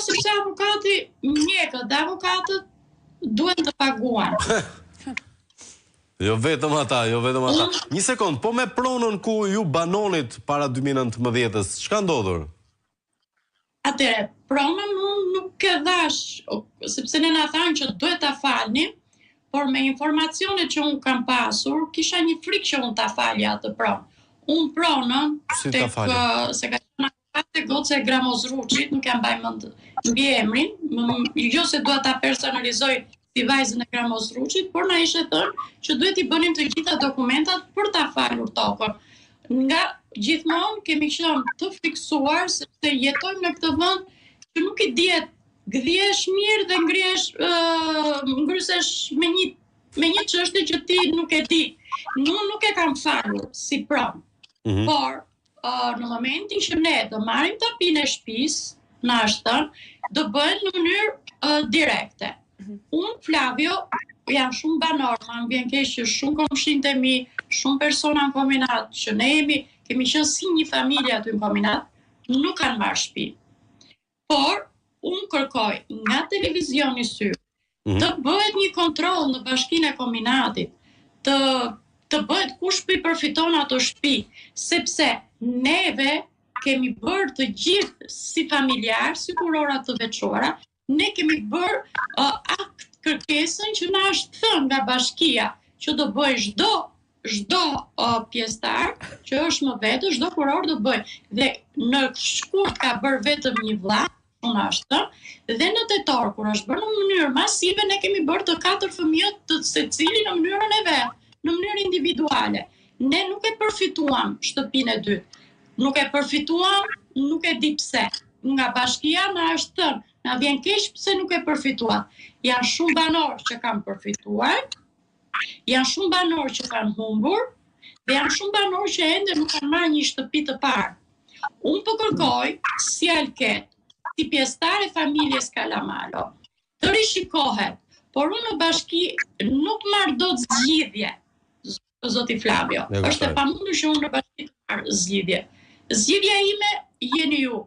parë sepse avokati mjekët dhe avokatët duhen të paguan. Jo vetëm ata. Një sekond, po me pronën ku ju banonit para 2019-s, çka ndodhur? Atëre, pronën nuk e dhash, sepse ne na thanë që duhet ta falnim, por me informacionet që unë kam pasur, kisha një frikë që unë ta falja atë pronë. Unë pronën tek se ka qenë goca e Gramozruçit, nuk jam mbaj mend mbi emrin, jo se dua ta personalizoj si vajzën e Gramozruçit, por na ishte thënë që duhet i bënim të gjitha dokumentat për ta falur tokën. Nga gjithmonë kemi qenë të fiksuar sepse jetojmë në këtë vend që nuk i dihet gdhiesh mirë dhe ngrysesh me një çështje që ti nuk e di. Unë nuk e kam falur si pronë. Por në momentin që ne do marrim tapinë e shtëpisë në ashtën, do bëhet në mënyrë direkte. Unë, Flavio, jam shumë banor, më vjen keq që shumë komshinët e mi, shumë persona në kombinat, që ne kemi qenë si një familje aty në kombinat, nuk kanë marrë shtëpi. Por unë kërkoj nga televizioni Syr të bëhet një kontroll në bashkinë e kombinatit, të bëhet kush i përfiton ato shtëpi, sepse neve kemi bërë të gjithë si familjar, si kurorat të veçuara, ne kemi bërë akt kërkesën që na është thënë nga bashkia që do bëj çdo pjesëtar që është më vetë, çdo kuror do bëj. Dhe në shkurt ka bërë vetëm një vlla, unë ashtë, dhe në tetor, kur është bërë në mënyrë masive, ne kemi bërë të 4 fëmijët të secili në mënyrën e vet, në mënyrë individuale. Ne nuk e përfituam shtëpinë e dytë. Nuk e përfituam, nuk e di pse. Nga bashkia na është thënë, na vjen keq pse nuk e përfituat. Janë shumë banorë që kanë përfituar, janë shumë banorë që kanë humbur, dhe janë shumë banorë që ende nuk kanë marrë një shtëpi të parë. Unë po kërkoj si Alket, si pjesëtar e familjes Kalamalo, të rishikohet, por unë në bashki nuk marr dot zgjidhje, zoti Flavio. Është e pamundur që unë në bashki të marr zgjidhje. Zgjidhja ime jeni ju.